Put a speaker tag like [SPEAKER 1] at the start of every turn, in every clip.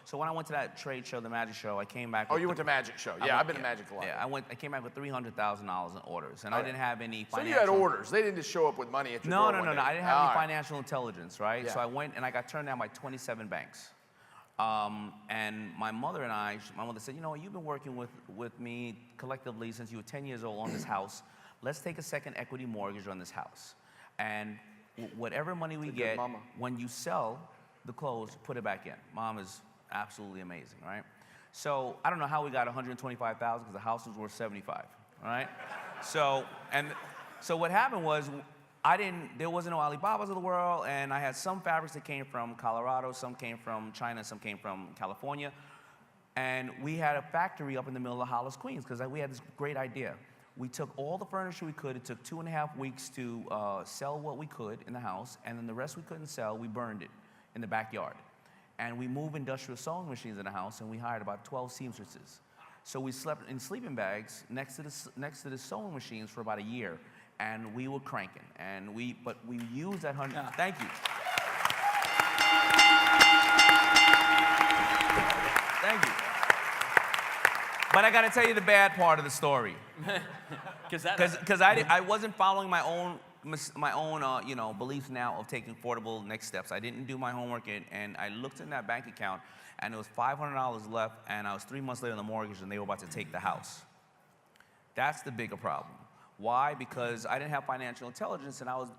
[SPEAKER 1] So when I went to that trade show, the Magic Show, I came back.
[SPEAKER 2] Oh, you went to Magic Show. Yeah, I've been to Magic a lot.
[SPEAKER 1] Yeah, I came back with $300,000 in orders, and I didn't have any financial.
[SPEAKER 2] So you had orders. They didn't just show up with money at your door one day.
[SPEAKER 1] No. I didn't have any financial intelligence, right?
[SPEAKER 2] Yeah.
[SPEAKER 1] So I went and I got turned down by 27 banks. And my mother and my mother said, you know what, you've been working with me collectively since you were 10 years old on this house. Let's take a second equity mortgage on this house. And whatever money we get, when you sell the clothes, put it back in. Mom is absolutely amazing, right? So I don't know how we got 125,000 because the house was worth 75, all right? So what happened was, there wasn't no Alibabas of the world, and I had some fabrics that came from Colorado, some came from China, some came from California. And we had a factory up in the middle of Hollis, Queens, because we had this great idea. We took all the furniture we could. It took 2.5 weeks to sell what we could in the house, and then the rest we couldn't sell, we burned it in the backyard. And we moved industrial sewing machines in the house, and we hired about 12 seamstresses. So we slept in sleeping bags next to the sewing machines for about a year. And we were cranking, but we used that 100. Yeah. Thank you. Thank you. But I got to tell you the bad part of the story, because I wasn't following my own beliefs now of taking affordable next steps. I didn't do my homework, and I looked in that bank account, and there was $500 left, and I was 3 months later on the mortgage, and they were about to take the house. That's the bigger problem. Why? Because I didn't have financial intelligence, and I was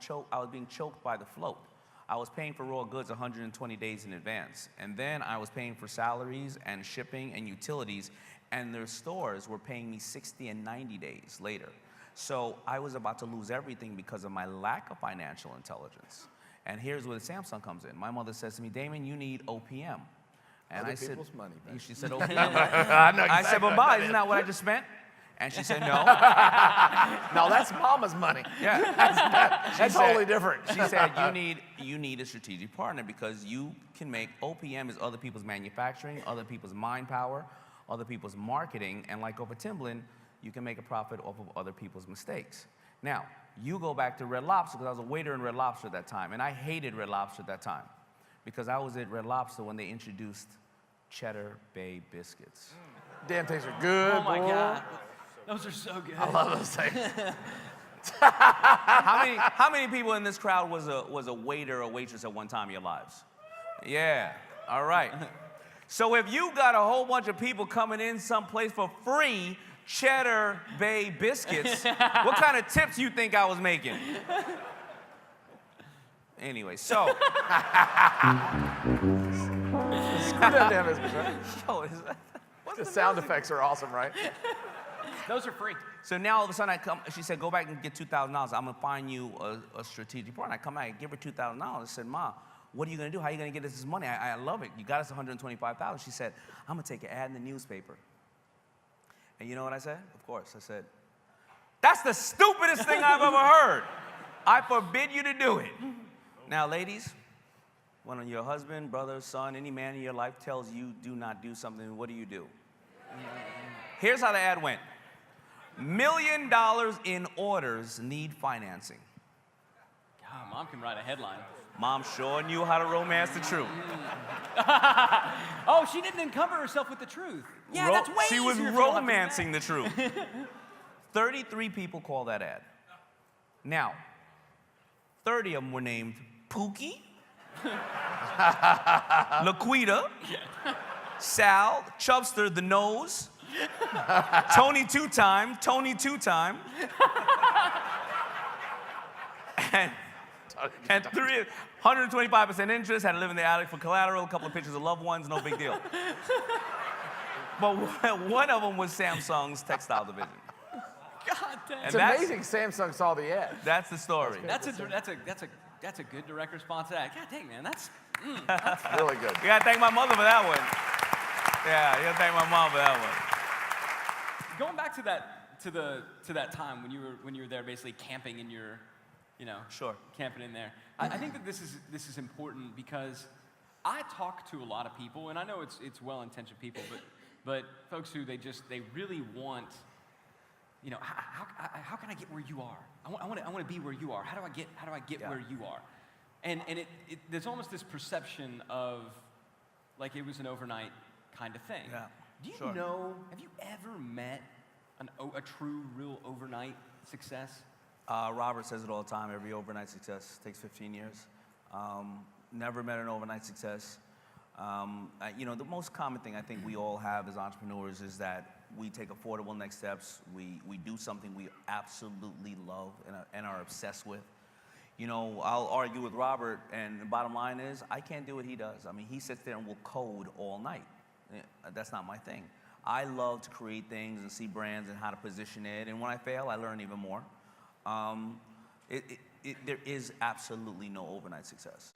[SPEAKER 1] being choked by the float. I was paying for raw goods 120 days in advance, and then I was paying for salaries and shipping and utilities, and their stores were paying me 60 and 90 days later. So I was about to lose everything because of my lack of financial intelligence. And here's where the Samsung comes in. My mother says to me, Daymond, you need OPM. And
[SPEAKER 2] Other
[SPEAKER 1] I said,
[SPEAKER 2] people's money, man.
[SPEAKER 1] She said, OPM. I said, but Ma, isn't that what I just spent? And she said, no.
[SPEAKER 2] No, that's Mama's money.
[SPEAKER 1] Yeah.
[SPEAKER 2] That's totally different.
[SPEAKER 1] She said, you need a strategic partner, because you can make, OPM is other people's manufacturing, other people's mind power, other people's marketing, and like over Timberland, you can make a profit off of other people's mistakes. Now, you go back to Red Lobster, because I was a waiter in Red Lobster at that time, and I hated Red Lobster at that time, because I was at Red Lobster when they introduced Cheddar Bay biscuits.
[SPEAKER 2] Damn things are good.
[SPEAKER 3] Oh my God. Those are so good.
[SPEAKER 2] I love those things.
[SPEAKER 1] How many people in this crowd was a waiter or waitress at one time in your lives? Yeah, all right. So if you got a whole bunch of people coming in someplace for free Cheddar Bay biscuits, what kind of tips you think I was making? Anyway, so. Yo,
[SPEAKER 2] the sound effects are awesome, right?
[SPEAKER 3] Those are free.
[SPEAKER 1] So now all of a sudden she said, go back and get $2,000. I'm gonna find you a strategic partner. I come back, I give her $2,000. I said, Ma, what are you gonna do? How are you gonna get us this money? I love it. You got us $125,000. She said, I'm gonna take an ad in the newspaper. And you know what I said? Of course, I said, that's the stupidest thing I've ever heard. I forbid you to do it. Now, ladies, when your husband, brother, son, any man in your life tells you do not do something, what do? Here's how the ad went. $1 million in orders need financing.
[SPEAKER 3] God, Mom can write a headline.
[SPEAKER 1] Mom sure knew how to romance the truth.
[SPEAKER 3] Oh, she didn't encumber herself with the truth. Yeah, that's way
[SPEAKER 1] She was
[SPEAKER 3] easier
[SPEAKER 1] romancing the truth. 33 people called that ad. Now, 30 of them were named Pookie, Laquita, Sal, Chubster, the Nose, Tony Two-Time, and 125% interest, had to live in the attic for collateral, a couple of pictures of loved ones, no big deal. But one of them was Samsung's textile division.
[SPEAKER 3] God damn.
[SPEAKER 2] It's amazing Samsung saw the ad.
[SPEAKER 1] That's the story.
[SPEAKER 3] That's a good direct response to that. God dang, man, that's
[SPEAKER 2] really good.
[SPEAKER 1] You gotta thank my mother for that one. Yeah, you gotta thank my mom for that one.
[SPEAKER 3] Going back to that time when you were there, basically camping in your,
[SPEAKER 1] Sure.
[SPEAKER 3] camping in there. I think that this is important, because I talk to a lot of people, and I know it's well-intentioned people, but folks who they really want, how can I get where you are? I want to be where you are. How do I get where you are? And there's almost this perception of like it was an overnight kind of thing.
[SPEAKER 1] Yeah,
[SPEAKER 3] Do you
[SPEAKER 1] sure.
[SPEAKER 3] know, have you ever met a true, real overnight success?
[SPEAKER 1] Robert says it all the time. Every overnight success takes 15 years. Never met an overnight success. You know, the most common thing I think we all have as entrepreneurs is that we take affordable next steps. We do something we absolutely love and are obsessed with. You know, I'll argue with Robert, and the bottom line is I can't do what he does. I mean, he sits there and will code all night. That's not my thing. I love to create things and see brands and how to position it, and when I fail, I learn even more. There is absolutely no overnight success.